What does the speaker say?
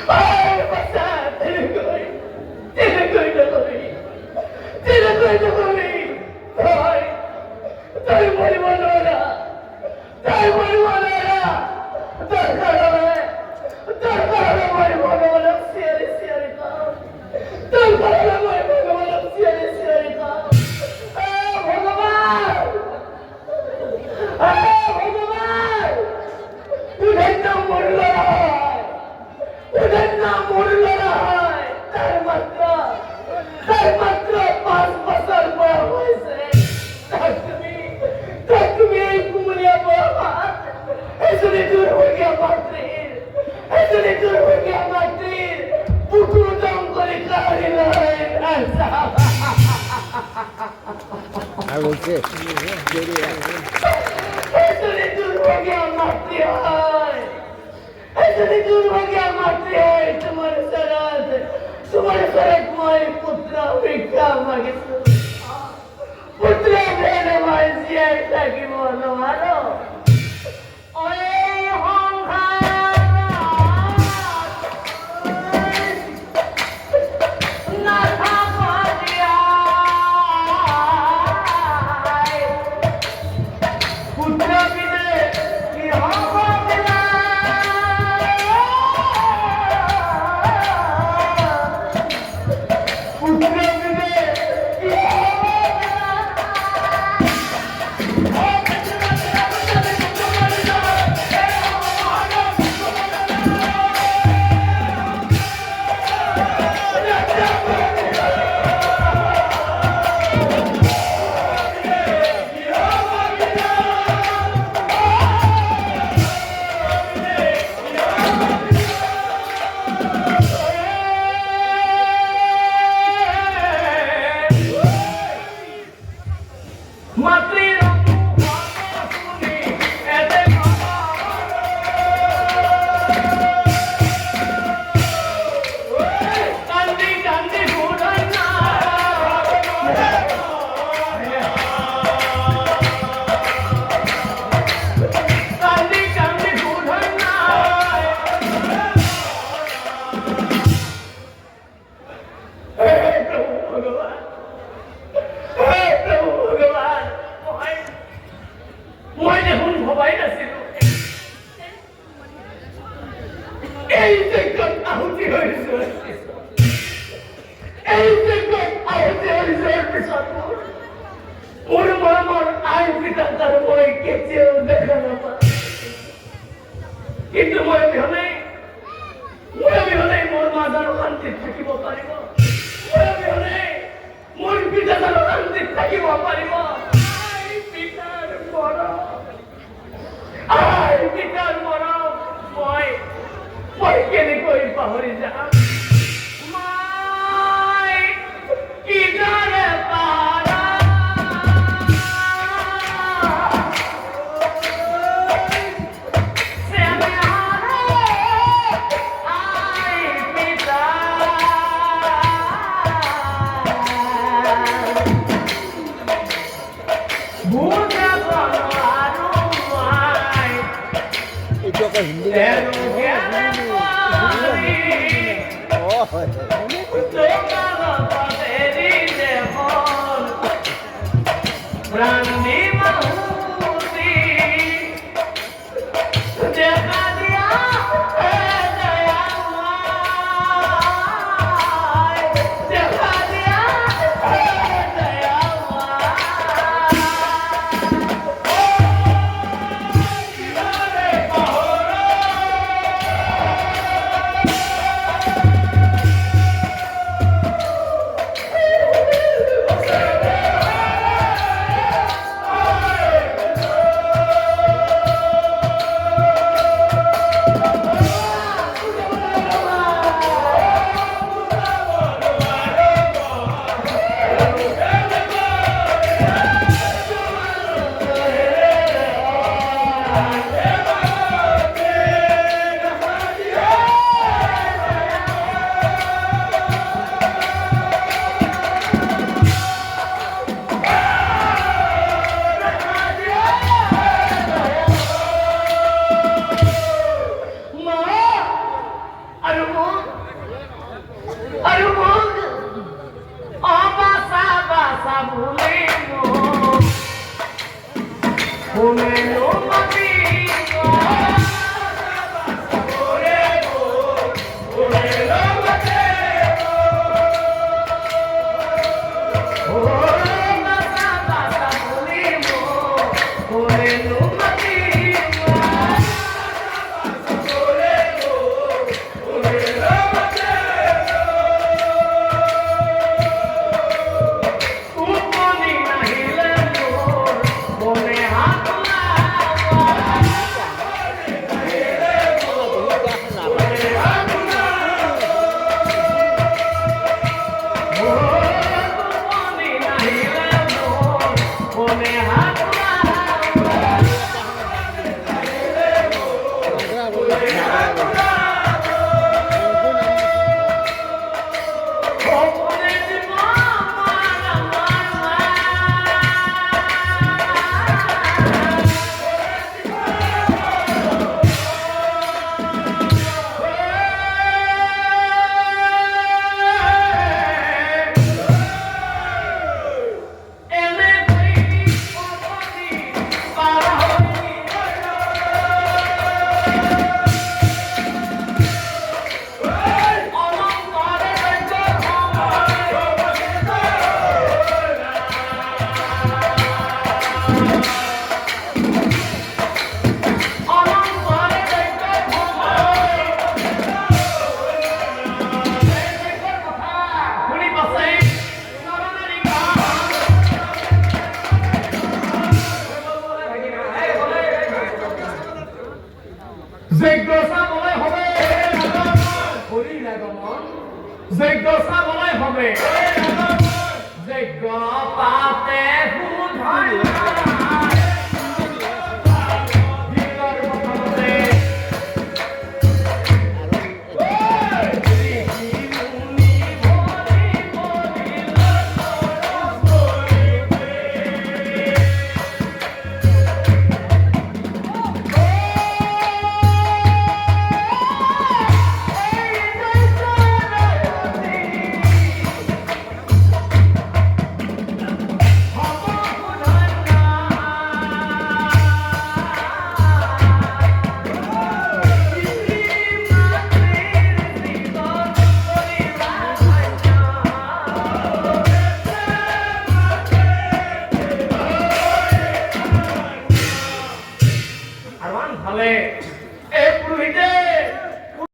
Ay, basta! Tinakoy na kami! Tinakoy na kami! Tay! Tay, maniwala na! Tay, maniwala na! Tay, karami! Tay, karami, maniwala walang siyari-siyari ka! Tay, karami, maniwala walang siyari-siyari ka! Ah, Bhagavan! Ah, Bhagavan! उधर मुड़ रहा है उधर ना मुड़ रहा है धर्मत्र पास फसल पर वैसे तकमी कुमलिया बात ऐसे दूर हो गया मात्रीर ऐसे दूर हो गया मात्रीर बुकु दम करे काहे लाए ऐसा I will say, ऐसे दूर हो गया मात्रीर ऐसे दूर हो गया मात्रीर तुम्हारे सरात मारे पुत्र विक्रा मागे पुत्र भेने मारे जियर ताकि मोनो मारो ओए ना था पाजिया पुत्र बिने की কিন্তু মই বিহনে মোৰ মাদাৰ শান্তিত থাকিব পাৰিব মই বিহনে মোৰ পিতা শান্তিত থাকিব পাৰিব আই পিতাৰ মৰম মই কেনেকৈ পাহৰি যাম মই কিদৰে পাৰা Ito ka hindi na. আগমন যজ্ঞ চাবলৈ হবে যজ্ঞ পাতে সুধন্য